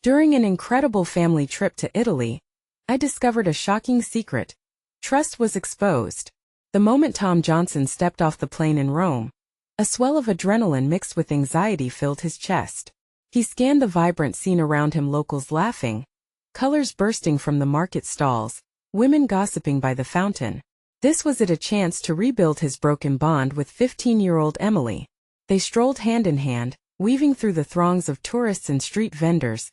During an incredible family trip to Italy, I discovered a shocking secret. Trust was exposed. The moment Tom Johnson stepped off the plane in Rome, a swell of adrenaline mixed with anxiety filled his chest. He scanned the vibrant scene around him, locals laughing, colors bursting from the market stalls, women gossiping by the fountain. This was it, a chance to rebuild his broken bond with 15-year-old Emily. They strolled hand in hand, weaving through the throngs of tourists and street vendors,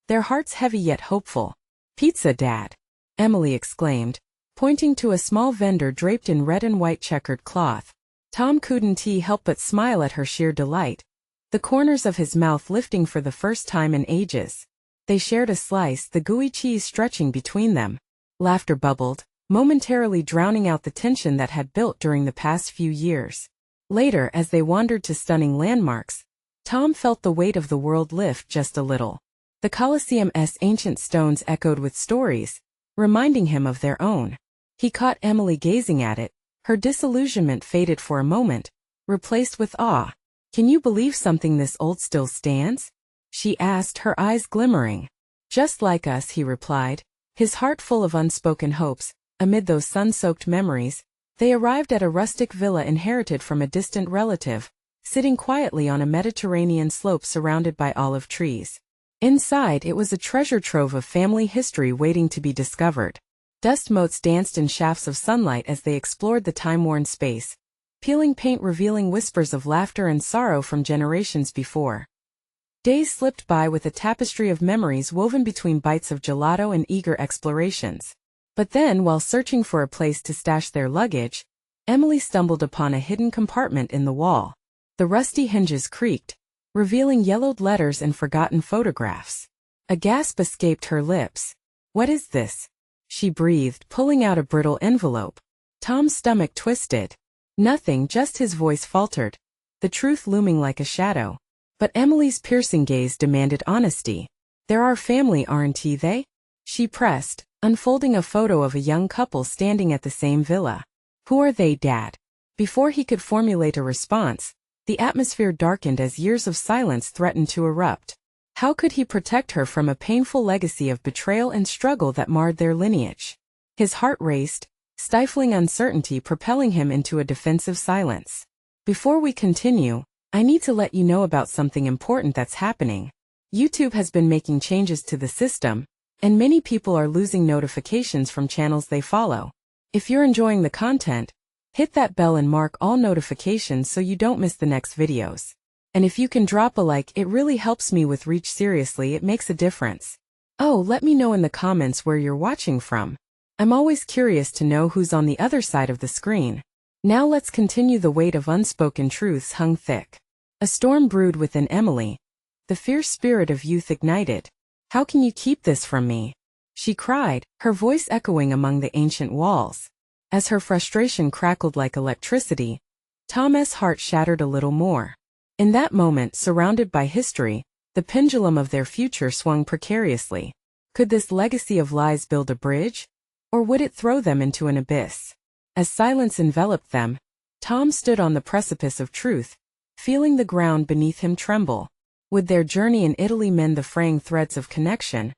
their hearts heavy yet hopeful. "Pizza, Dad!" Emily exclaimed, pointing to a small vendor draped in red and white checkered cloth. Tom couldn't help but smile at her sheer delight, the corners of his mouth lifting for the first time in ages. They shared a slice, the gooey cheese stretching between them. Laughter bubbled, momentarily drowning out the tension that had built during the past few years. Later, as they wandered to stunning landmarks, Tom felt the weight of the world lift just a little. The Colosseum's ancient stones echoed with stories, reminding him of their own. He caught Emily gazing at it. Her disillusionment faded for a moment, replaced with awe. "Can you believe something this old still stands?" she asked, her eyes glimmering. "Just like us," he replied, his heart full of unspoken hopes. Amid those sun-soaked memories, they arrived at a rustic villa inherited from a distant relative, sitting quietly on a Mediterranean slope surrounded by olive trees. Inside, it was a treasure trove of family history waiting to be discovered. Dust motes danced in shafts of sunlight as they explored the time-worn space, peeling paint revealing whispers of laughter and sorrow from generations before. Days slipped by with a tapestry of memories woven between bites of gelato and eager explorations. But then, while searching for a place to stash their luggage, Emily stumbled upon a hidden compartment in the wall. The rusty hinges creaked, revealing yellowed letters and forgotten photographs. A gasp escaped her lips. "What is this?" she breathed, pulling out a brittle envelope. Tom's stomach twisted. "Nothing," just his voice faltered, the truth looming like a shadow. But Emily's piercing gaze demanded honesty. "They're our family, aren't they?" she pressed, unfolding a photo of a young couple standing at the same villa. "Who are they, Dad?" Before he could formulate a response, the atmosphere darkened as years of silence threatened to erupt. How could he protect her from a painful legacy of betrayal and struggle that marred their lineage? His heart raced, stifling uncertainty propelling him into a defensive silence. "Before we continue, I need to let you know about something important that's happening. YouTube has been making changes to the system, and many people are losing notifications from channels they follow. If you're enjoying the content, hit that bell and mark all notifications so you don't miss the next videos. And if you can drop a like, it really helps me with reach. Seriously, it makes a difference. Oh, let me know in the comments where you're watching from. I'm always curious to know who's on the other side of the screen. Now let's continue. The weight of unspoken truths hung thick. A storm brewed within Emily. The fierce spirit of youth ignited. "How can you keep this from me?" she cried, her voice echoing among the ancient walls. As her frustration crackled like electricity, Tom's heart shattered a little more. In that moment, surrounded by history, the pendulum of their future swung precariously. Could this legacy of lies build a bridge? Or would it throw them into an abyss? As silence enveloped them, Tom stood on the precipice of truth, feeling the ground beneath him tremble. Would their journey in Italy mend the fraying threads of connection?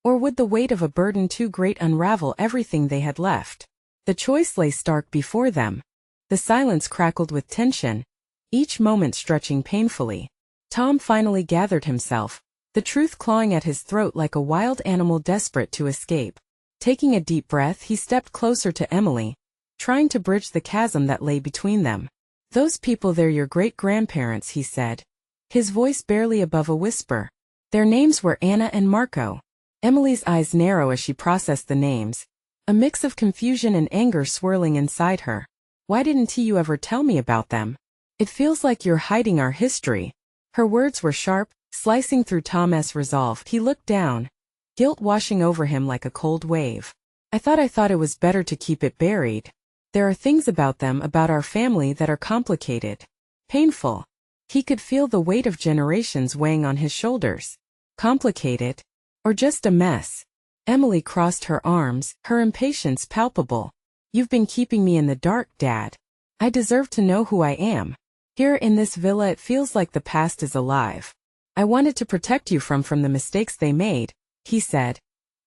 Or would the weight of a burden too great unravel everything they had left? The choice lay stark before them. The silence crackled with tension, each moment stretching painfully. Tom finally gathered himself, the truth clawing at his throat like a wild animal desperate to escape. Taking a deep breath, he stepped closer to Emily, trying to bridge the chasm that lay between them. "Those people, they're your great-grandparents," he said, his voice barely above a whisper. Their names were Anna and Marco. Emily's eyes narrowed as she processed the names, a mix of confusion and anger swirling inside her. "Why didn't you ever tell me about them? It feels like you're hiding our history." Her words were sharp, slicing through Tom's resolve. He looked down, guilt washing over him like a cold wave. I thought it was better to keep it buried. There are things about them, about our family, that are complicated, painful." He could feel the weight of generations weighing on his shoulders. Complicated? Or just a mess? Emily crossed her arms, her impatience palpable. "You've been keeping me in the dark, Dad. I deserve to know who I am. Here in this villa, it feels like the past is alive. I wanted to protect you from the mistakes they made, he said,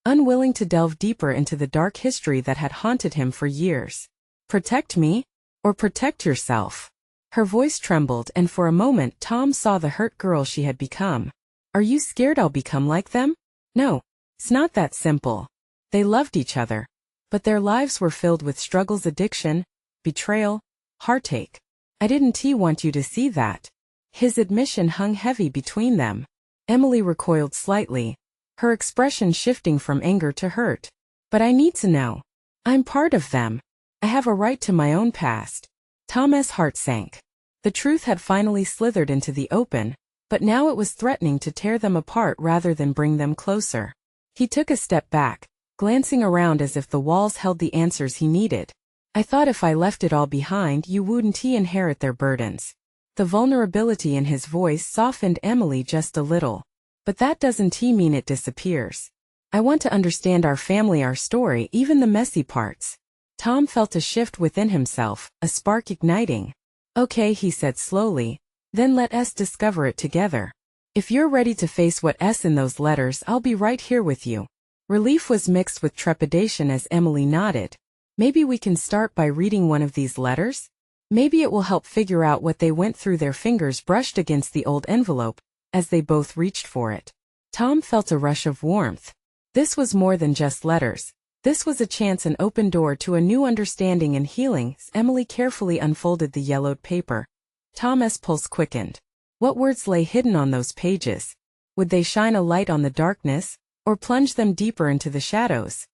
unwilling to delve deeper into the dark history that had haunted him for years. Protect me? Or protect yourself? Her voice trembled, and for a moment Tom saw the hurt girl she had become. Are you scared I'll become like them? No, it's not that simple. They loved each other, but their lives were filled with struggles, addiction, betrayal, heartache. I didn't want you to see that. His admission hung heavy between them. Emily recoiled slightly, her expression shifting from anger to hurt. But I need to know. I'm part of them. I have a right to my own past. Tom's heart sank. The truth had finally slithered into the open, but now it was threatening to tear them apart rather than bring them closer. He took a step back, glancing around as if the walls held the answers he needed. I thought if I left it all behind you wouldn't inherit their burdens. The vulnerability in his voice softened Emily just a little. But that doesn't mean it disappears. I want to understand our family, our story, even the messy parts. Tom felt a shift within himself, a spark igniting. Okay, he said slowly, then let us discover it together. If you're ready to face what's in those letters, I'll be right here with you. Relief was mixed with trepidation as Emily nodded. Maybe we can start by reading one of these letters? Maybe it will help figure out what they went through. Their fingers brushed against the old envelope as they both reached for it. Tom felt a rush of warmth. This was more than just letters. This was a chance, an open door to a new understanding and healing. Emily carefully unfolded the yellowed paper. Tom's pulse quickened. What words lay hidden on those pages? Would they shine a light on the darkness, or plunge them deeper into the shadows?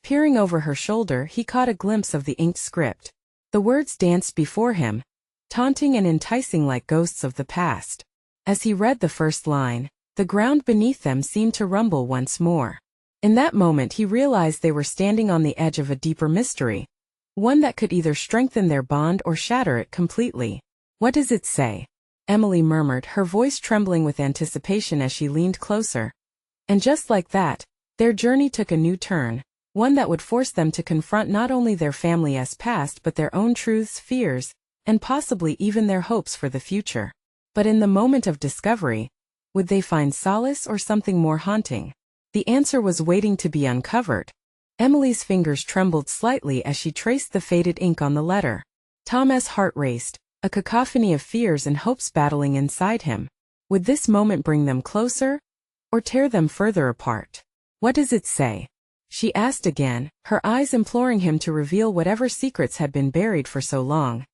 Peering over her shoulder, he caught a glimpse of the inked script. The words danced before him, taunting and enticing like ghosts of the past. As he read the first line, the ground beneath them seemed to rumble once more. In that moment he realized they were standing on the edge of a deeper mystery, one that could either strengthen their bond or shatter it completely. What does it say? Emily murmured, her voice trembling with anticipation as she leaned closer. And just like that, their journey took a new turn, one that would force them to confront not only their family's past but their own truths, fears, and possibly even their hopes for the future. But in the moment of discovery, would they find solace or something more haunting? The answer was waiting to be uncovered. Emily's fingers trembled slightly as she traced the faded ink on the letter. Tom's heart raced, a cacophony of fears and hopes battling inside him. Would this moment bring them closer, or tear them further apart? What does it say? She asked again, her eyes imploring him to reveal whatever secrets had been buried for so long.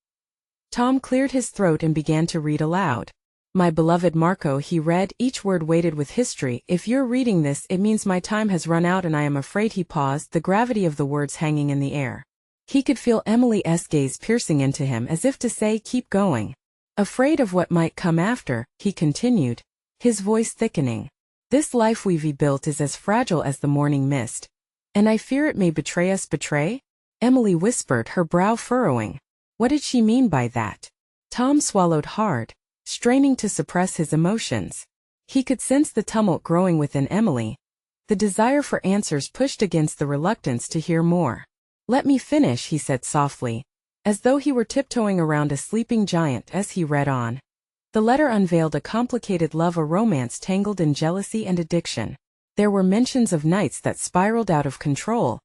Tom cleared his throat and began to read aloud. My beloved Marco, he read, each word weighted with history. If you're reading this, it means my time has run out and I am afraid. He paused, the gravity of the words hanging in the air. He could feel Emily's gaze piercing into him as if to say, keep going. Afraid of what might come after, he continued, his voice thickening. This life we've built is as fragile as the morning mist. And I fear it may betray us. Betray? Emily whispered, her brow furrowing. What did she mean by that? Tom swallowed hard, straining to suppress his emotions. He could sense the tumult growing within Emily. The desire for answers pushed against the reluctance to hear more. Let me finish, he said softly, as though he were tiptoeing around a sleeping giant as he read on. The letter unveiled a complicated love, a romance tangled in jealousy and addiction. There were mentions of nights that spiraled out of control,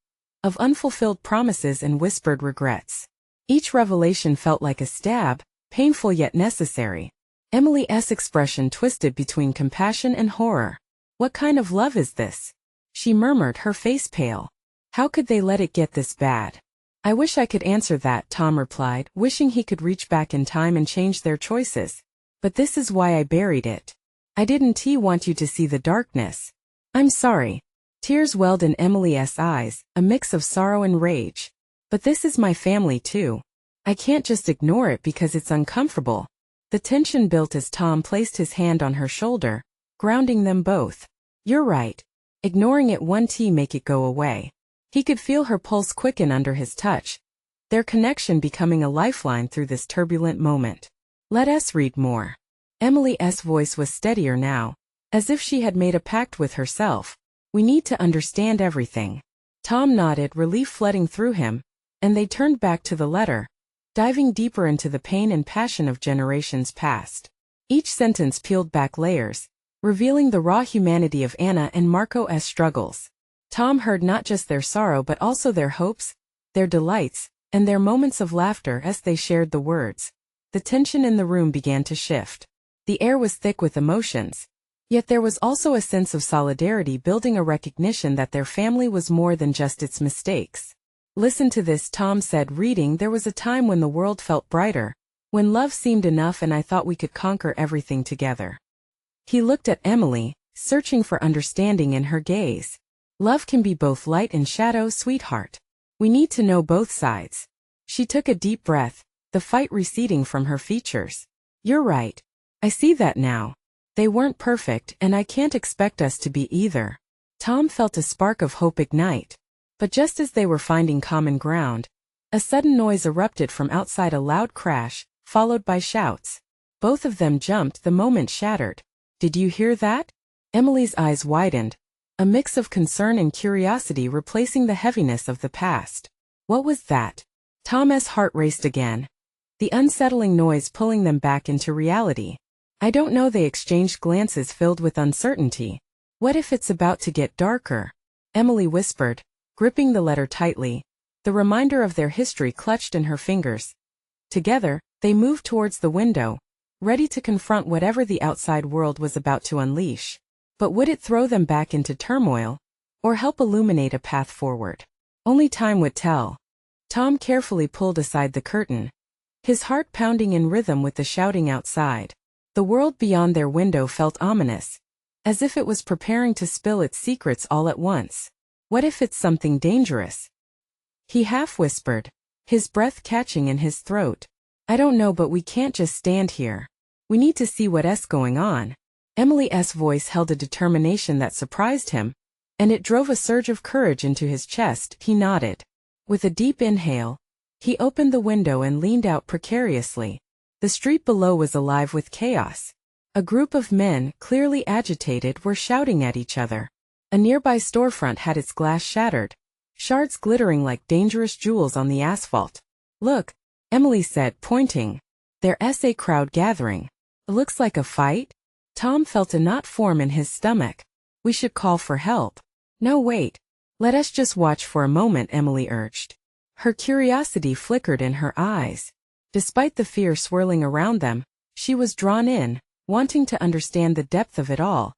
of unfulfilled promises and whispered regrets. Each revelation felt like a stab, painful yet necessary. Emily's expression twisted between compassion and horror. What kind of love is this? She murmured, her face pale. How could they let it get this bad? I wish I could answer that, Tom replied, wishing he could reach back in time and change their choices. But this is why I buried it. I didn't want you to see the darkness. I'm sorry. Tears welled in Emily's eyes, a mix of sorrow and rage. But this is my family too. I can't just ignore it because it's uncomfortable. The tension built as Tom placed his hand on her shoulder, grounding them both. You're right. Ignoring it won't make it go away. He could feel her pulse quicken under his touch, their connection becoming a lifeline through this turbulent moment. Let us read more. Emily's voice was steadier now, as if she had made a pact with herself. We need to understand everything. Tom nodded, relief flooding through him, and they turned back to the letter, diving deeper into the pain and passion of generations past. Each sentence peeled back layers, revealing the raw humanity of Anna and Marco's struggles. Tom heard not just their sorrow but also their hopes, their delights, and their moments of laughter as they shared the words. The tension in the room began to shift. The air was thick with emotions. Yet there was also a sense of solidarity building, a recognition that their family was more than just its mistakes. Listen to this, Tom said, reading. There was a time when the world felt brighter, when love seemed enough and I thought we could conquer everything together. He looked at Emily, searching for understanding in her gaze. Love can be both light and shadow, sweetheart. We need to know both sides. She took a deep breath, the fight receding from her features. You're right. I see that now. They weren't perfect, and I can't expect us to be either. Tom felt a spark of hope ignite. But just as they were finding common ground, a sudden noise erupted from outside, a loud crash, followed by shouts. Both of them jumped, the moment shattered. Did you hear that? Emily's eyes widened, a mix of concern and curiosity replacing the heaviness of the past. What was that? Tom's heart raced again, the unsettling noise pulling them back into reality. I don't know, they exchanged glances filled with uncertainty. What if it's about to get darker? Emily whispered, gripping the letter tightly, the reminder of their history clutched in her fingers. Together, they moved towards the window, ready to confront whatever the outside world was about to unleash. But would it throw them back into turmoil, or help illuminate a path forward? Only time would tell. Tom carefully pulled aside the curtain, his heart pounding in rhythm with the shouting outside. The world beyond their window felt ominous, as if it was preparing to spill its secrets all at once. What if it's something dangerous? He half whispered, his breath catching in his throat. I don't know, but we can't just stand here. We need to see what's going on. Emily's voice held a determination that surprised him, and it drove a surge of courage into his chest. He nodded. With a deep inhale, he opened the window and leaned out precariously. The street below was alive with chaos. A group of men, clearly agitated, were shouting at each other. A nearby storefront had its glass shattered, shards glittering like dangerous jewels on the asphalt. Look, Emily said, pointing. There's a crowd gathering. Looks like a fight? Tom felt a knot form in his stomach. We should call for help. No, wait. Let us just watch for a moment, Emily urged. Her curiosity flickered in her eyes. Despite the fear swirling around them, she was drawn in, wanting to understand the depth of it all,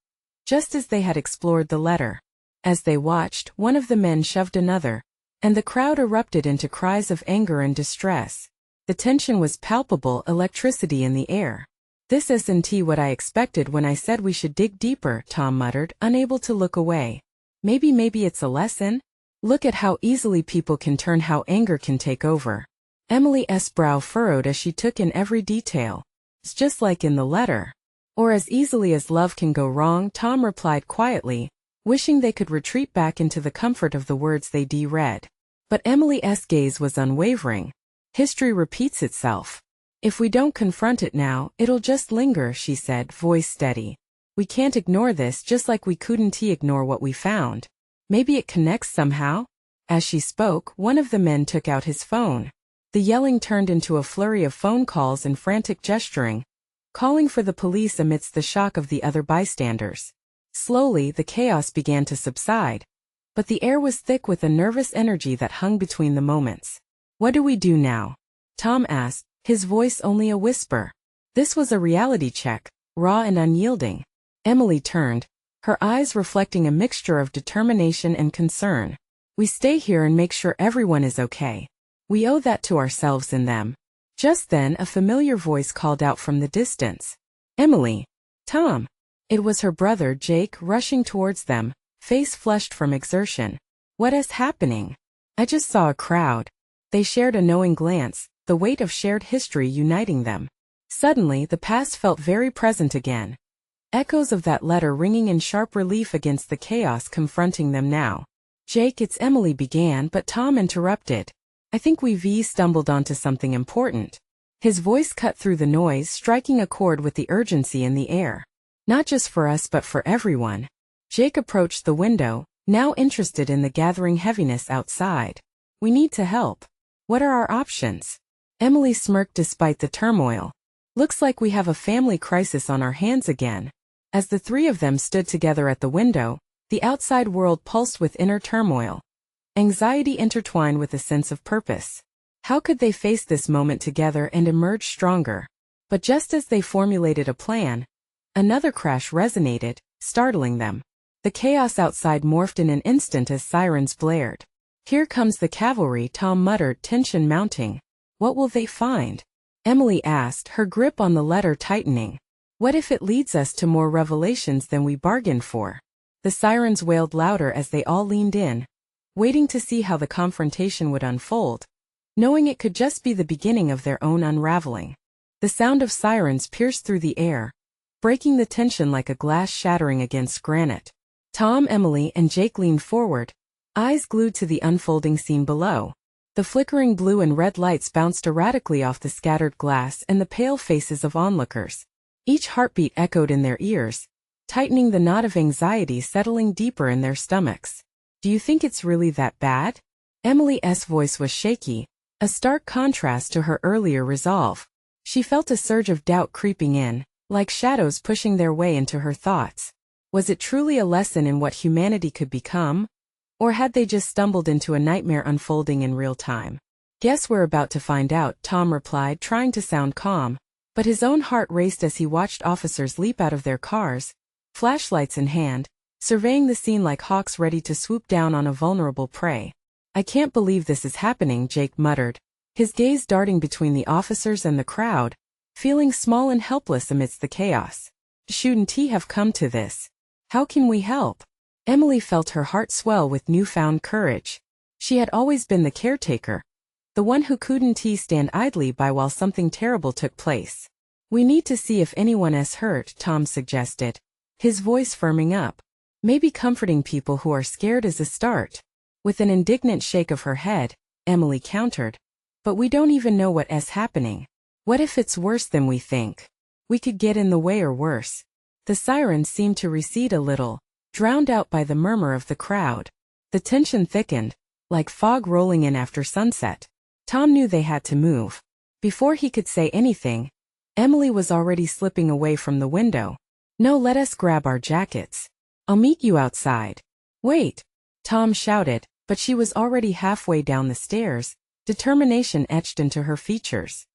just as they had explored the letter. As they watched, one of the men shoved another, and the crowd erupted into cries of anger and distress. The tension was palpable, electricity in the air. This isn't what I expected when I said we should dig deeper, Tom muttered, unable to look away. Maybe it's a lesson? Look at how easily people can turn, how anger can take over. Emily's brow furrowed as she took in every detail. It's just like in the letter. Or as easily as love can go wrong, Tom replied quietly, wishing they could retreat back into the comfort of the words they read. But Emily's gaze was unwavering. History repeats itself. If we don't confront it now, it'll just linger, she said, voice steady. We can't ignore this, just like we couldn't ignore what we found. Maybe it connects somehow? As she spoke, one of the men took out his phone. The yelling turned into a flurry of phone calls and frantic gesturing, calling for the police amidst the shock of the other bystanders. Slowly, the chaos began to subside, but the air was thick with a nervous energy that hung between the moments. What do we do now? Tom asked, his voice only a whisper. This was a reality check, raw and unyielding. Emily turned, her eyes reflecting a mixture of determination and concern. We stay here and make sure everyone is okay. We owe that to ourselves and them. Just then, a familiar voice called out from the distance. Emily. Tom. It was her brother Jake rushing towards them, face flushed from exertion. What is happening? I just saw a crowd. They shared a knowing glance, the weight of shared history uniting them. Suddenly, the past felt very present again. Echoes of that letter ringing in sharp relief against the chaos confronting them now. Jake, it's Emily began, but Tom interrupted. I think we've stumbled onto something important. His voice cut through the noise, striking a chord with the urgency in the air. Not just for us but for everyone. Jake approached the window, now interested in the gathering heaviness outside. We need to help. What are our options? Emily smirked despite the turmoil. Looks like we have a family crisis on our hands again. As the three of them stood together at the window, the outside world pulsed with inner turmoil. Anxiety intertwined with a sense of purpose. How could they face this moment together and emerge stronger? But just as they formulated a plan, another crash resonated, startling them. The chaos outside morphed in an instant as sirens blared. "Here comes the cavalry," Tom muttered, tension mounting. "What will they find?" Emily asked, her grip on the letter tightening. "What if it leads us to more revelations than we bargained for?" The sirens wailed louder as they all leaned in, waiting to see how the confrontation would unfold, knowing it could just be the beginning of their own unraveling. The sound of sirens pierced through the air, breaking the tension like a glass shattering against granite. Tom, Emily, and Jake leaned forward, eyes glued to the unfolding scene below. The flickering blue and red lights bounced erratically off the scattered glass and the pale faces of onlookers. Each heartbeat echoed in their ears, tightening the knot of anxiety settling deeper in their stomachs. "Do you think it's really that bad?" Emily's voice was shaky, a stark contrast to her earlier resolve. She felt a surge of doubt creeping in, like shadows pushing their way into her thoughts. Was it truly a lesson in what humanity could become? Or had they just stumbled into a nightmare unfolding in real time? "Guess we're about to find out," Tom replied, trying to sound calm. But his own heart raced as he watched officers leap out of their cars, flashlights in hand, surveying the scene like hawks ready to swoop down on a vulnerable prey. "I can't believe this is happening," Jake muttered, his gaze darting between the officers and the crowd, feeling small and helpless amidst the chaos. "Shouldn't he have come to this? How can we help?" Emily felt her heart swell with newfound courage. She had always been the caretaker, the one who couldn't stand idly by while something terrible took place. "We need to see if anyone's hurt," Tom suggested, his voice firming up. "Maybe comforting people who are scared is a start." With an indignant shake of her head, Emily countered. "But we don't even know what's happening. What if it's worse than we think? We could get in the way or worse." The sirens seemed to recede a little, drowned out by the murmur of the crowd. The tension thickened, like fog rolling in after sunset. Tom knew they had to move. Before he could say anything, Emily was already slipping away from the window. "No, let us grab our jackets. I'll meet you outside." "Wait," Tom shouted, but she was already halfway down the stairs, determination etched into her features.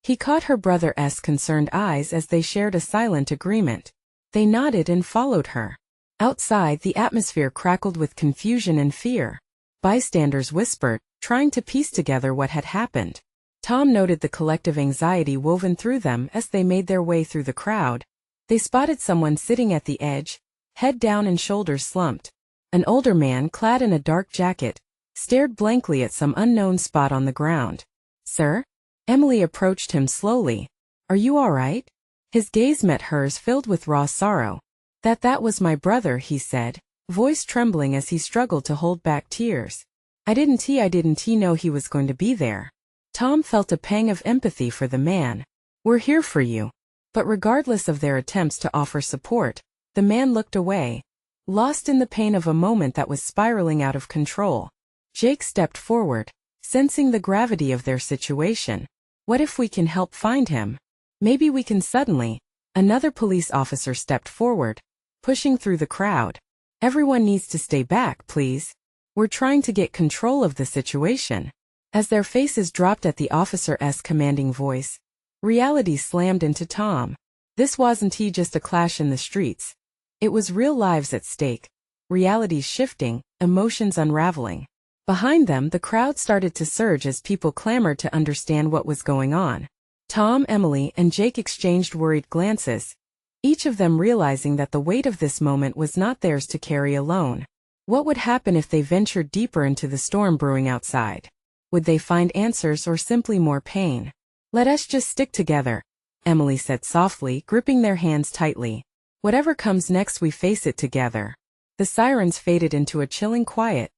He caught her brother's concerned eyes as they shared a silent agreement. They nodded and followed her. Outside, the atmosphere crackled with confusion and fear. Bystanders whispered, trying to piece together what had happened. Tom noted the collective anxiety woven through them as they made their way through the crowd. They spotted someone sitting at the edge, head down and shoulders slumped. An older man clad in a dark jacket stared blankly at some unknown spot on the ground. "Sir?" Emily approached him slowly. "Are you all right?" His gaze met hers, filled with raw sorrow. That was my brother," he said, voice trembling as he struggled to hold back tears. I didn't know he was going to be there." Tom felt a pang of empathy for the man. "We're here for you." But regardless of their attempts to offer support, the man looked away, lost in the pain of a moment that was spiraling out of control. Jake stepped forward, sensing the gravity of their situation. "What if we can help find him? Maybe we can." Suddenly, another police officer stepped forward, pushing through the crowd. "Everyone needs to stay back, please. We're trying to get control of the situation." As their faces dropped at the officer's commanding voice, reality slammed into Tom. This wasn't just a clash in the streets. It was real lives at stake, realities shifting, emotions unraveling. Behind them, the crowd started to surge as people clamored to understand what was going on. Tom, Emily, and Jake exchanged worried glances, each of them realizing that the weight of this moment was not theirs to carry alone. What would happen if they ventured deeper into the storm brewing outside? Would they find answers or simply more pain? "Let us just stick together," Emily said softly, gripping their hands tightly. "Whatever comes next, we face it together." The sirens faded into a chilling quiet,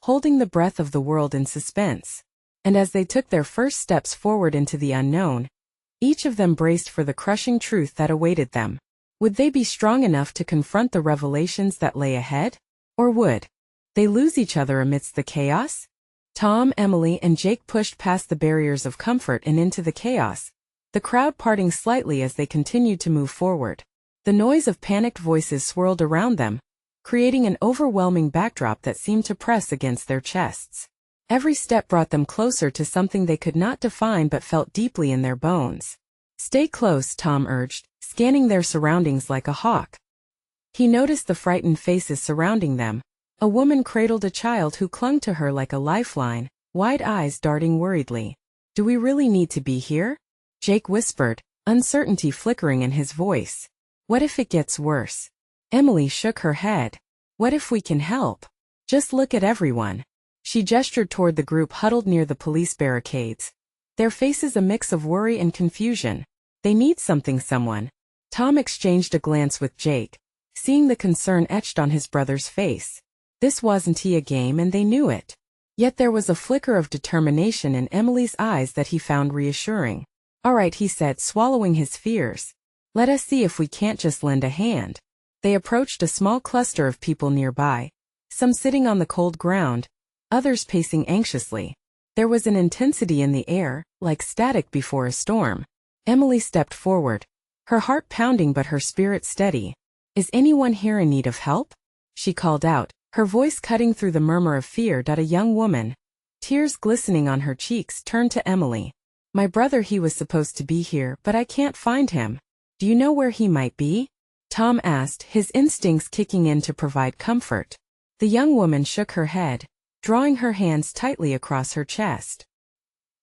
holding the breath of the world in suspense. And as they took their first steps forward into the unknown, each of them braced for the crushing truth that awaited them. Would they be strong enough to confront the revelations that lay ahead? Or would they lose each other amidst the chaos? Tom, Emily, and Jake pushed past the barriers of comfort and into the chaos, the crowd parting slightly as they continued to move forward. The noise of panicked voices swirled around them, creating an overwhelming backdrop that seemed to press against their chests. Every step brought them closer to something they could not define but felt deeply in their bones. "Stay close," Tom urged, scanning their surroundings like a hawk. He noticed the frightened faces surrounding them. A woman cradled a child who clung to her like a lifeline, wide eyes darting worriedly. "Do we really need to be here?" Jake whispered, uncertainty flickering in his voice. "What if it gets worse?" Emily shook her head. "What if we can help? Just look at everyone." She gestured toward the group huddled near the police barricades. Their faces a mix of worry and confusion. "They need someone." Tom exchanged a glance with Jake, seeing the concern etched on his brother's face. This wasn't a game and they knew it. Yet there was a flicker of determination in Emily's eyes that he found reassuring. "All right," he said, swallowing his fears. "Let us see if we can't just lend a hand." They approached a small cluster of people nearby, some sitting on the cold ground, others pacing anxiously. There was an intensity in the air, like static before a storm. Emily stepped forward, her heart pounding but her spirit steady. "Is anyone here in need of help?" she called out, her voice cutting through the murmur of fear. A young woman, tears glistening on her cheeks, turned to Emily. "My brother, he was supposed to be here, but I can't find him. Do you know where he might be?" Tom asked, his instincts kicking in to provide comfort. The young woman shook her head, drawing her hands tightly across her chest.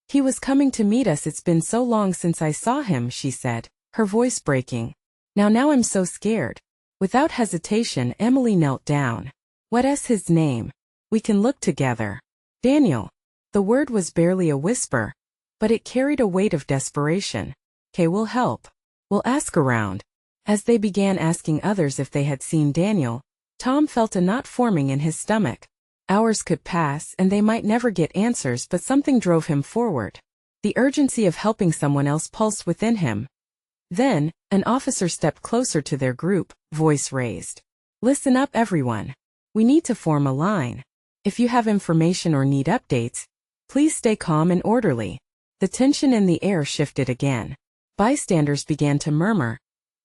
"He was coming to meet us. It's been so long since I saw him," she said, her voice breaking. Now I'm so scared." Without hesitation, Emily knelt down. "What's his name? We can look together." "Daniel." The word was barely a whisper, but it carried a weight of desperation. "'Kay, we'll help. We'll ask around." As they began asking others if they had seen Daniel, Tom felt a knot forming in his stomach. Hours could pass and they might never get answers, but something drove him forward. The urgency of helping someone else pulsed within him. Then, an officer stepped closer to their group, voice raised. "Listen up, everyone. We need to form a line. If you have information or need updates, please stay calm and orderly." The tension in the air shifted again. Bystanders began to murmur,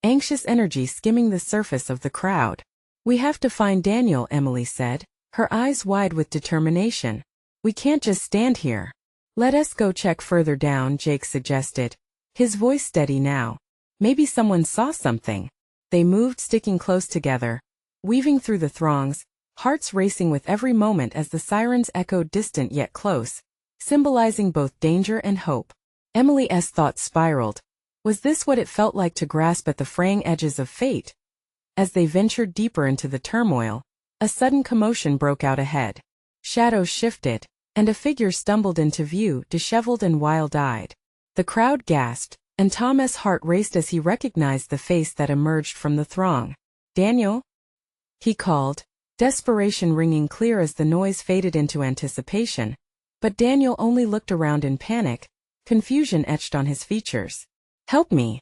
anxious energy skimming the surface of the crowd. "We have to find Daniel," Emily said, her eyes wide with determination. "We can't just stand here." "Let us go check further down," Jake suggested, his voice steady now. "Maybe someone saw something." They moved, sticking close together, weaving through the throngs, hearts racing with every moment as the sirens echoed distant yet close, symbolizing both danger and hope. Emily's thoughts spiraled. Was this what it felt like to grasp at the fraying edges of fate? As they ventured deeper into the turmoil, a sudden commotion broke out ahead. Shadows shifted, and a figure stumbled into view, disheveled and wild-eyed. The crowd gasped, and Tom's heart raced as he recognized the face that emerged from the throng. "Daniel?" he called, desperation ringing clear as the noise faded into anticipation. But Daniel only looked around in panic, confusion etched on his features. "Help me!"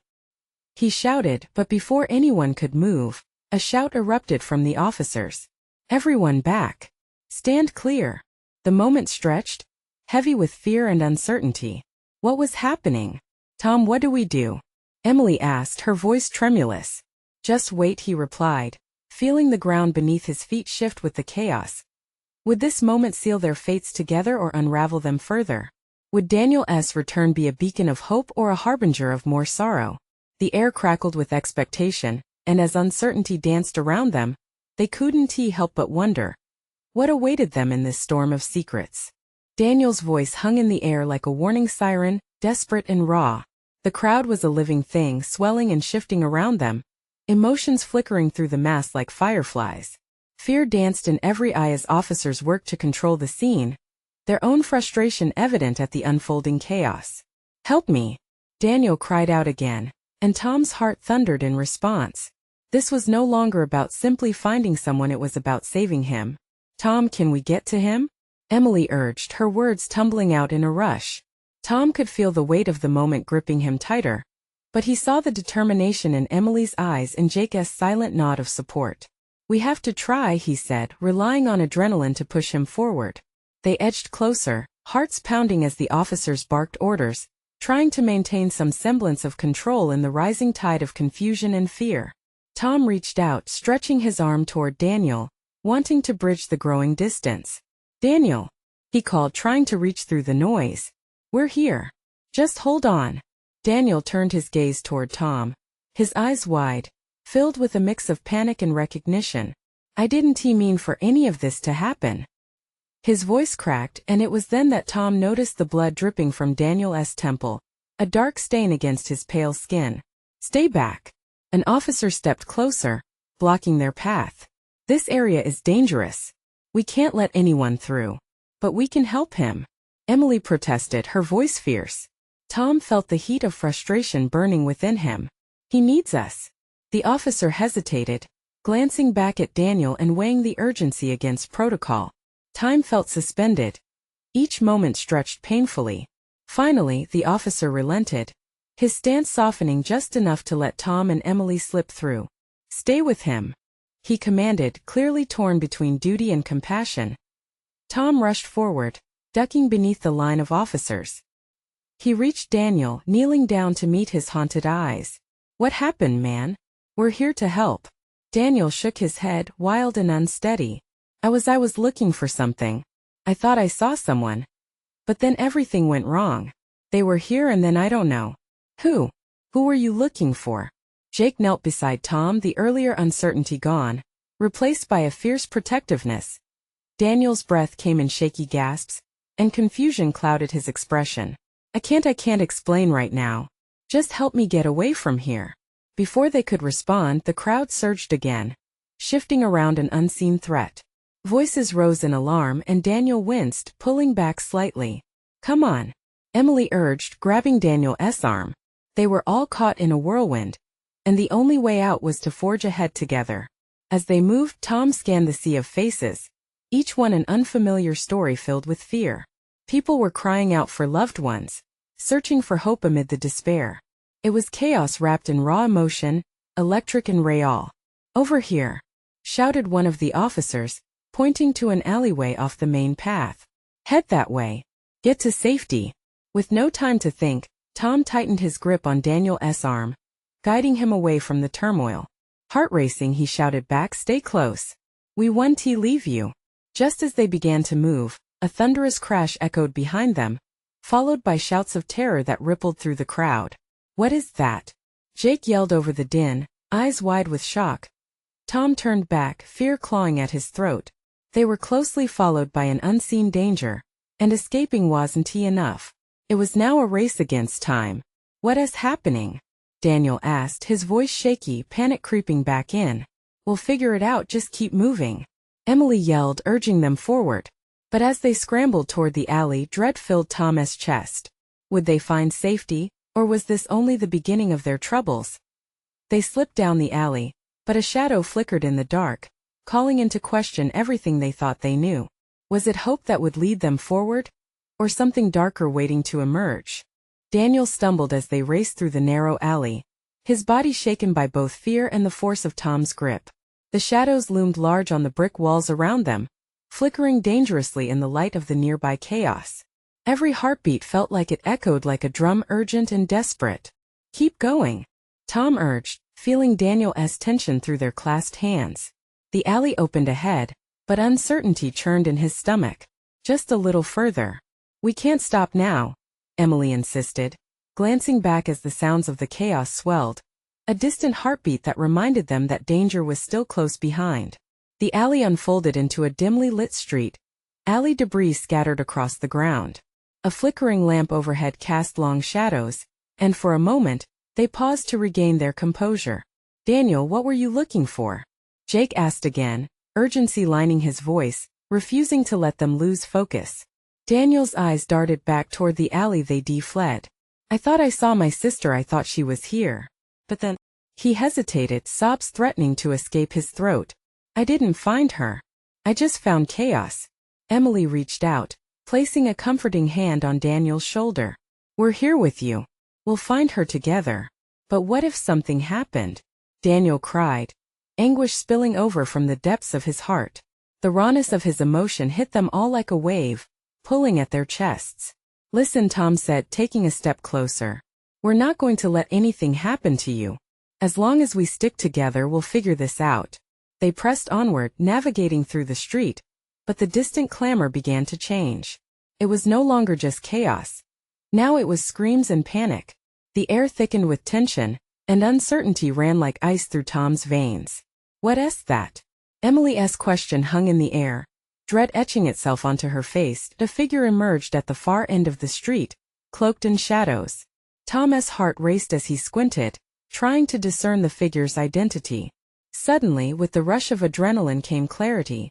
he shouted, but before anyone could move, a shout erupted from the officers. "Everyone back! Stand clear!" The moment stretched, heavy with fear and uncertainty. What was happening? "Tom, what do we do?" Emily asked, her voice tremulous. "Just wait," he replied, feeling the ground beneath his feet shift with the chaos. Would this moment seal their fates together or unravel them further? Would Daniel's return be a beacon of hope or a harbinger of more sorrow? The air crackled with expectation, and as uncertainty danced around them, they couldn't help but wonder. What awaited them in this storm of secrets? Daniel's voice hung in the air like a warning siren, desperate and raw. The crowd was a living thing, swelling and shifting around them, emotions flickering through the mass like fireflies. Fear danced in every eye as officers worked to control the scene, their own frustration evident at the unfolding chaos. "Help me!" Daniel cried out again, and Tom's heart thundered in response. This was no longer about simply finding someone, it was about saving him. "Tom, can we get to him?" Emily urged, her words tumbling out in a rush. Tom could feel the weight of the moment gripping him tighter, but he saw the determination in Emily's eyes and Jake's silent nod of support. "We have to try," he said, relying on adrenaline to push him forward. They edged closer, hearts pounding as the officers barked orders, trying to maintain some semblance of control in the rising tide of confusion and fear. Tom reached out, stretching his arm toward Daniel, wanting to bridge the growing distance. "Daniel," he called, trying to reach through the noise. "We're here. Just hold on." Daniel turned his gaze toward Tom, his eyes wide, filled with a mix of panic and recognition. "I didn't mean for any of this to happen." His voice cracked, and it was then that Tom noticed the blood dripping from Daniel's temple, a dark stain against his pale skin. "Stay back." An officer stepped closer, blocking their path. "This area is dangerous. We can't let anyone through. But we can help him," Emily protested, her voice fierce. Tom felt the heat of frustration burning within him. "He needs us." The officer hesitated, glancing back at Daniel and weighing the urgency against protocol. Time felt suspended. Each moment stretched painfully. Finally, the officer relented, his stance softening just enough to let Tom and Emily slip through. "Stay with him," he commanded, clearly torn between duty and compassion. Tom rushed forward, ducking beneath the line of officers. He reached Daniel, kneeling down to meet his haunted eyes. "What happened, man? We're here to help." Daniel shook his head, wild and unsteady. I was looking for something. I thought I saw someone. But then everything went wrong. They were here and then I don't know." Who were you looking for?" Jake knelt beside Tom, the earlier uncertainty gone, replaced by a fierce protectiveness. Daniel's breath came in shaky gasps, and confusion clouded his expression. I can't explain right now. Just help me get away from here." Before they could respond, the crowd surged again, shifting around an unseen threat. Voices rose in alarm, and Daniel winced, pulling back slightly. "Come on," Emily urged, grabbing Daniel's arm. They were all caught in a whirlwind, and the only way out was to forge ahead together. As they moved, Tom scanned the sea of faces, each one an unfamiliar story filled with fear. People were crying out for loved ones, searching for hope amid the despair. It was chaos wrapped in raw emotion, electric and real. "Over here," shouted one of the officers, pointing to an alleyway off the main path. "Head that way. Get to safety." With no time to think, Tom tightened his grip on Daniel's arm, guiding him away from the turmoil. Heart racing, he shouted back, "Stay close. We won't leave you." Just as they began to move, a thunderous crash echoed behind them, followed by shouts of terror that rippled through the crowd. "What is that?" Jake yelled over the din, eyes wide with shock. Tom turned back, fear clawing at his throat. They were closely followed by an unseen danger, and escaping wasn't enough. It was now a race against time. "What is happening?" Daniel asked, his voice shaky, panic creeping back in. "We'll figure it out, just keep moving," Emily yelled, urging them forward. But as they scrambled toward the alley, dread filled Tom's chest. Would they find safety, or was this only the beginning of their troubles? They slipped down the alley, but a shadow flickered in the dark, calling into question everything they thought they knew. Was it hope that would lead them forward, or something darker waiting to emerge? Daniel stumbled as they raced through the narrow alley, his body shaken by both fear and the force of Tom's grip. The shadows loomed large on the brick walls around them, flickering dangerously in the light of the nearby chaos. Every heartbeat felt like it echoed like a drum, urgent and desperate. "Keep going," Tom urged, feeling Daniel's tension through their clasped hands. The alley opened ahead, but uncertainty churned in his stomach. "Just a little further." "We can't stop now," Emily insisted, glancing back as the sounds of the chaos swelled, a distant heartbeat that reminded them that danger was still close behind. The alley unfolded into a dimly lit street, alley debris scattered across the ground. A flickering lamp overhead cast long shadows, and for a moment, they paused to regain their composure. "Daniel, what were you looking for?" Jake asked again, urgency lining his voice, refusing to let them lose focus. Daniel's eyes darted back toward the alley they fled. "I thought I saw my sister, I thought she was here. But then..." He hesitated, sobs threatening to escape his throat. "I didn't find her. I just found chaos." Emily reached out, placing a comforting hand on Daniel's shoulder. "We're here with you. We'll find her together." "But what if something happened?" Daniel cried, anguish spilling over from the depths of his heart. The rawness of his emotion hit them all like a wave, pulling at their chests. "Listen," Tom said, taking a step closer. "We're not going to let anything happen to you. As long as we stick together, we'll figure this out. They pressed onward, navigating through the street, but the distant clamor began to change. It was no longer just chaos. Now it was screams and panic. The air thickened with tension, and uncertainty ran like ice through Tom's veins. What's that? Emily's question hung in the air, dread etching itself onto her face. A figure emerged at the far end of the street, cloaked in shadows. Tom's heart raced as he squinted, trying to discern the figure's identity. Suddenly, with the rush of adrenaline came clarity.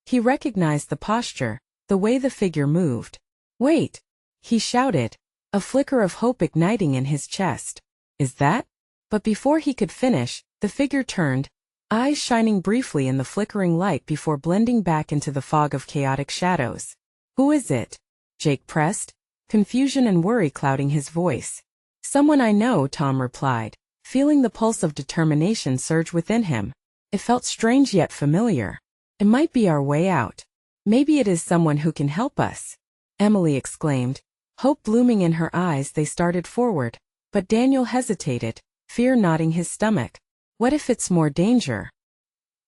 He recognized the posture, the way the figure moved. "Wait!" he shouted, a flicker of hope igniting in his chest. "Is that?" But before he could finish, the figure turned, eyes shining briefly in the flickering light before blending back into the fog of chaotic shadows. "Who is it?" Jake pressed, confusion and worry clouding his voice. "Someone I know," Tom replied, feeling the pulse of determination surge within him. It felt strange yet familiar. "It might be our way out. Maybe it is someone who can help us," Emily exclaimed, hope blooming in her eyes. They started forward, but Daniel hesitated, fear knotting his stomach. "What if it's more danger?"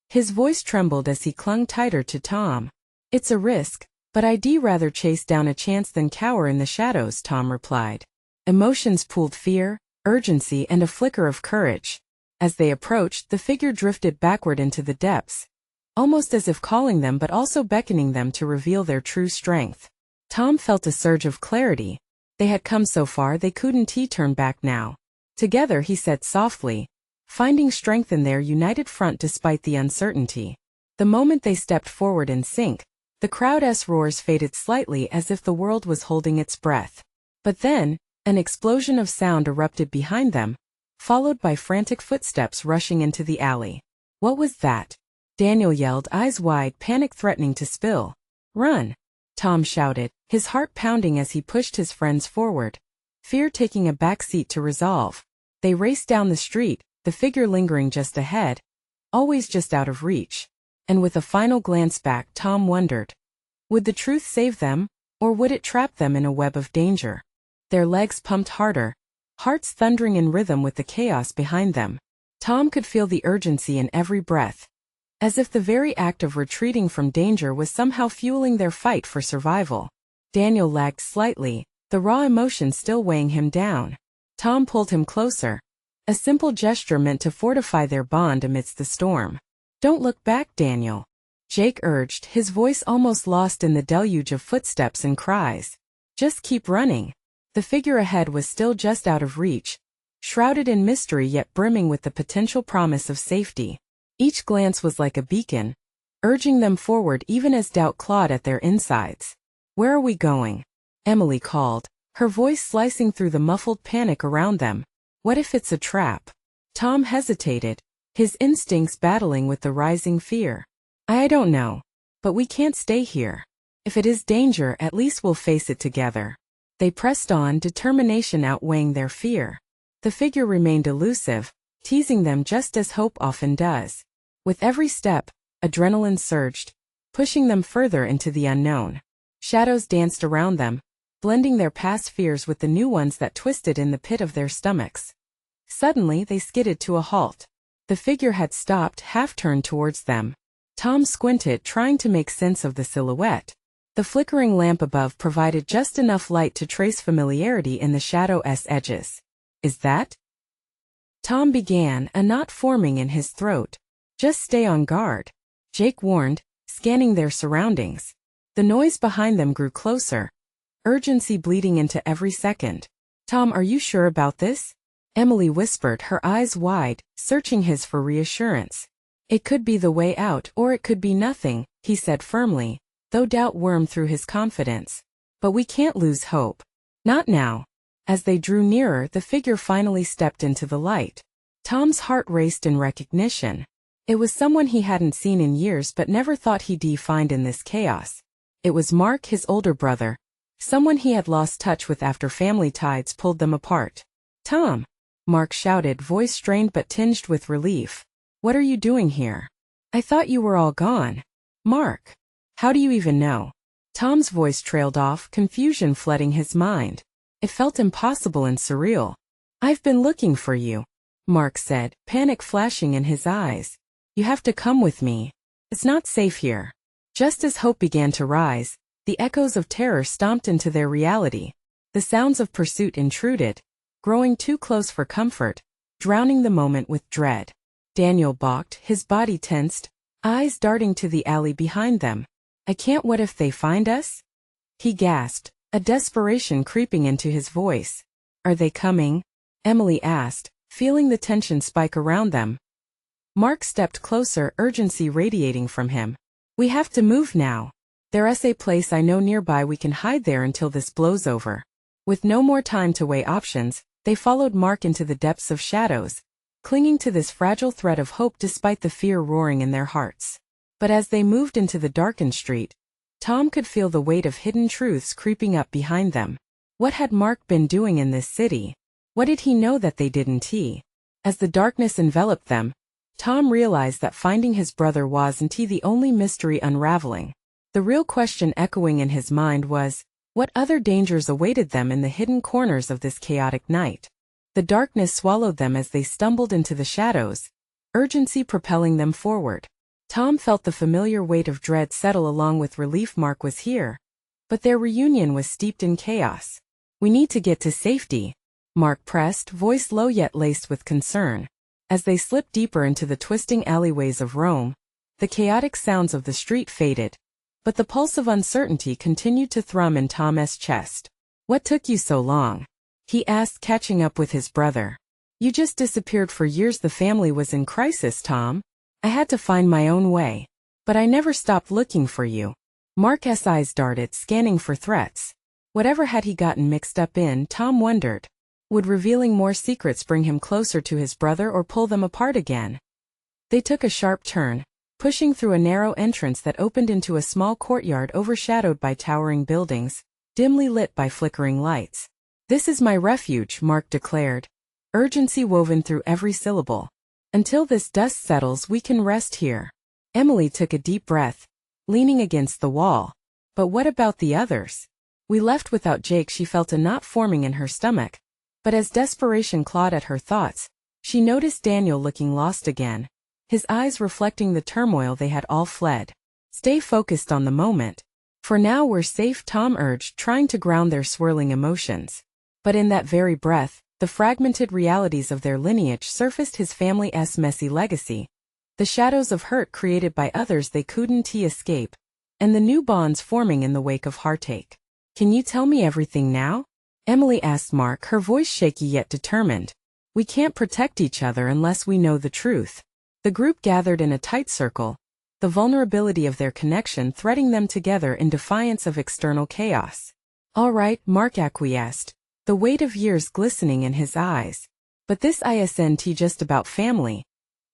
His voice trembled as he clung tighter to Tom. "It's a risk, but I'd rather chase down a chance than cower in the shadows," Tom replied. Emotions pooled: fear, urgency, and a flicker of courage. As they approached, the figure drifted backward into the depths, almost as if calling them but also beckoning them to reveal their true strength. Tom felt a surge of clarity. They had come so far they couldn't turn back now. Together, he said softly, finding strength in their united front despite the uncertainty. The moment they stepped forward in sync, the crowd's roars faded slightly as if the world was holding its breath. But then, an explosion of sound erupted behind them, followed by frantic footsteps rushing into the alley. "What was that?" Daniel yelled, eyes wide, panic threatening to spill. "Run!" Tom shouted, his heart pounding as he pushed his friends forward, fear taking a back seat to resolve. They raced down the street, the figure lingering just ahead, always just out of reach. And with a final glance back, Tom wondered, would the truth save them, or would it trap them in a web of danger? Their legs pumped harder, hearts thundering in rhythm with the chaos behind them. Tom could feel the urgency in every breath, as if the very act of retreating from danger was somehow fueling their fight for survival. Daniel lagged slightly, the raw emotion still weighing him down. Tom pulled him closer, a simple gesture meant to fortify their bond amidst the storm. "Don't look back, Daniel," Jake urged, his voice almost lost in the deluge of footsteps and cries. "Just keep running." The figure ahead was still just out of reach, shrouded in mystery yet brimming with the potential promise of safety. Each glance was like a beacon, urging them forward even as doubt clawed at their insides. "Where are we going?" Emily called, her voice slicing through the muffled panic around them. "What if it's a trap?" Tom hesitated, his instincts battling with the rising fear. I don't know. But we can't stay here. If it is danger, at least we'll face it together." They pressed on, determination outweighing their fear. The figure remained elusive, teasing them just as hope often does. With every step, adrenaline surged, pushing them further into the unknown. Shadows danced around them, blending their past fears with the new ones that twisted in the pit of their stomachs. Suddenly, they skidded to a halt. The figure had stopped, half-turned towards them. Tom squinted, trying to make sense of the silhouette. The flickering lamp above provided just enough light to trace familiarity in the shadow's edges. "Is that?" Tom began, a knot forming in his throat. "Just stay on guard," Jake warned, scanning their surroundings. The noise behind them grew closer, urgency bleeding into every second. "Tom, are you sure about this?" Emily whispered, her eyes wide, searching his for reassurance. "It could be the way out, or it could be nothing," he said firmly, though doubt wormed through his confidence. "But we can't lose hope. Not now." As they drew nearer, the figure finally stepped into the light. Tom's heart raced in recognition. It was someone he hadn't seen in years but never thought he'd find in this chaos. It was Mark, his older brother, someone he had lost touch with after family ties pulled them apart. "Tom!" Mark shouted, voice strained but tinged with relief. "What are you doing here? I thought you were all gone." "Mark, how do you even know?" Tom's voice trailed off, confusion flooding his mind. It felt impossible and surreal. "I've been looking for you." Mark said, panic flashing in his eyes. You have to come with me. It's not safe here. Just as hope began to rise, the echoes of terror stomped into their reality. The sounds of pursuit intruded, growing too close for comfort, drowning the moment with dread. Daniel balked, his body tensed, eyes darting to the alley behind them. I can't. What if they find us? He gasped, a desperation creeping into his voice. Are they coming? Emily asked, feeling the tension spike around them. Mark stepped closer, urgency radiating from him. We have to move now. There's a place I know nearby. We can hide there until this blows over. With no more time to weigh options, they followed Mark into the depths of shadows, clinging to this fragile thread of hope despite the fear roaring in their hearts. But as they moved into the darkened street, Tom could feel the weight of hidden truths creeping up behind them. What had Mark been doing in this city? What did he know that they didn't? As the darkness enveloped them, Tom realized that finding his brother wasn't the only mystery unraveling. The real question echoing in his mind was, what other dangers awaited them in the hidden corners of this chaotic night? The darkness swallowed them as they stumbled into the shadows, urgency propelling them forward. Tom felt the familiar weight of dread settle along with relief. Mark was here, but their reunion was steeped in chaos. We need to get to safety, Mark pressed, voice low yet laced with concern. As they slipped deeper into the twisting alleyways of Rome, the chaotic sounds of the street faded, but the pulse of uncertainty continued to thrum in Tom's chest. What took you so long? He asked, catching up with his brother. You just disappeared for years. The family was in crisis, Tom. I had to find my own way. But I never stopped looking for you. Mark's eyes darted, scanning for threats. Whatever had he gotten mixed up in, Tom wondered. Would revealing more secrets bring him closer to his brother or pull them apart again? They took a sharp turn, pushing through a narrow entrance that opened into a small courtyard overshadowed by towering buildings, dimly lit by flickering lights. This is my refuge, Mark declared, urgency woven through every syllable. Until this dust settles, we can rest here. Emily took a deep breath, leaning against the wall. But what about the others? We left without Jake. She felt a knot forming in her stomach. But as desperation clawed at her thoughts, she noticed Daniel looking lost again, his eyes reflecting the turmoil they had all fled. Stay focused on the moment. For now we're safe, Tom urged, trying to ground their swirling emotions. But in that very breath, the fragmented realities of their lineage surfaced. His family's messy legacy, the shadows of hurt created by others they couldn't escape, and the new bonds forming in the wake of heartache. Can you tell me everything now? Emily asked Mark, her voice shaky yet determined. We can't protect each other unless we know the truth. The group gathered in a tight circle, the vulnerability of their connection threading them together in defiance of external chaos. All right, Mark acquiesced, the weight of years glistening in his eyes. But this isn't just about family.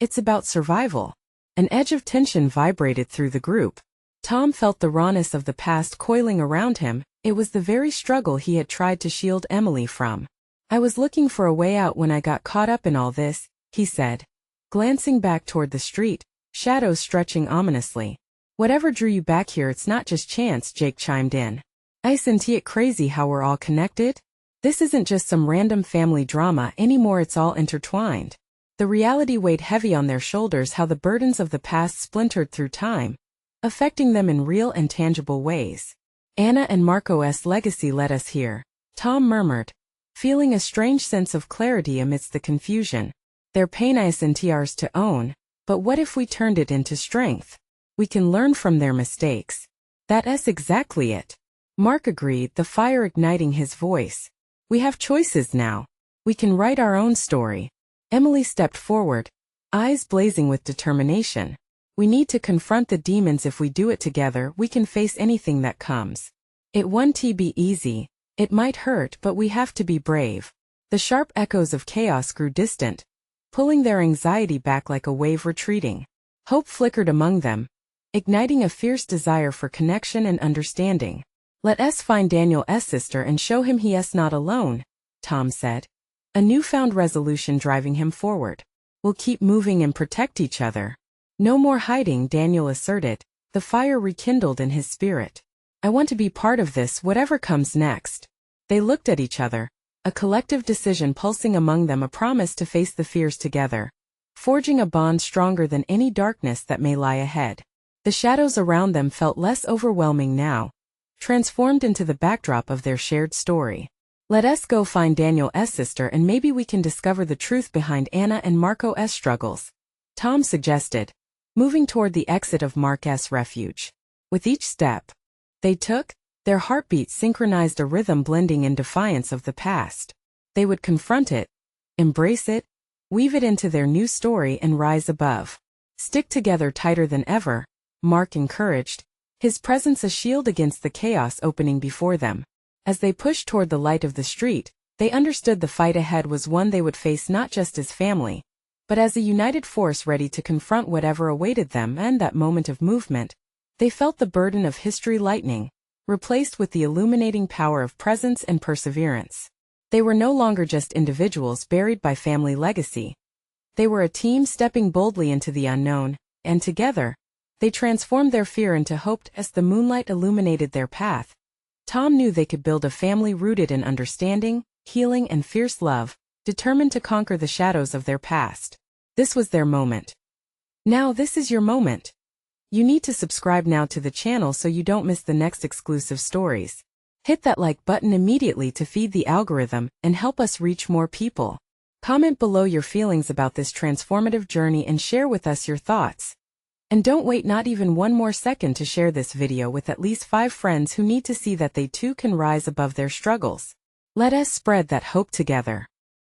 It's about survival. An edge of tension vibrated through the group. Tom felt the rawness of the past coiling around him. It was the very struggle he had tried to shield Emily from. I was looking for a way out when I got caught up in all this, he said, glancing back toward the street, shadows stretching ominously. Whatever drew you back here? It's not just chance, Jake chimed in. Isn't it crazy how we're all connected? This isn't just some random family drama anymore, it's all intertwined. The reality weighed heavy on their shoulders, how the burdens of the past splintered through time, affecting them in real and tangible ways. Anna and Marco's legacy led us here, Tom murmured, feeling a strange sense of clarity amidst the confusion. Their pain isn't ours to own, but what if we turned it into strength? We can learn from their mistakes. That's exactly it. Mark agreed, the fire igniting his voice. We have choices now. We can write our own story. Emily stepped forward, eyes blazing with determination. We need to confront the demons. If we do it together, we can face anything that comes. It won't be easy. It might hurt, but we have to be brave. The sharp echoes of chaos grew distant, pulling their anxiety back like a wave retreating. Hope flickered among them, igniting a fierce desire for connection and understanding. Let us find Daniel's sister and show him he's not alone, Tom said, a newfound resolution driving him forward. We'll keep moving and protect each other. No more hiding, Daniel asserted, the fire rekindled in his spirit. I want to be part of this, whatever comes next. They looked at each other, a collective decision pulsing among them, a promise to face the fears together, forging a bond stronger than any darkness that may lie ahead. The shadows around them felt less overwhelming now, transformed into the backdrop of their shared story. Let us go find Daniel's sister and maybe we can discover the truth behind Anna and Marco's struggles, Tom suggested, moving toward the exit of Mark's refuge. With each step they took, their heartbeats synchronized, a rhythm blending in defiance of the past. They would confront it, embrace it, weave it into their new story and rise above. Stick together tighter than ever, Mark encouraged, his presence a shield against the chaos opening before them. As they pushed toward the light of the street, they understood the fight ahead was one they would face not just as family, but as a united force ready to confront whatever awaited them. And that moment of movement, they felt the burden of history lightening, replaced with the illuminating power of presence and perseverance. They were no longer just individuals buried by family legacy. They were a team stepping boldly into the unknown, and together, they transformed their fear into hope. As the moonlight illuminated their path, Tom knew they could build a family rooted in understanding, healing, and fierce love, determined to conquer the shadows of their past. This was their moment. Now this is your moment. You need to subscribe now to the channel so you don't miss the next exclusive stories. Hit that like button immediately to feed the algorithm and help us reach more people. Comment below your feelings about this transformative journey and share with us your thoughts. And don't wait not even one more second to share this video with at least 5 friends who need to see that they too can rise above their struggles. Let us spread that hope together.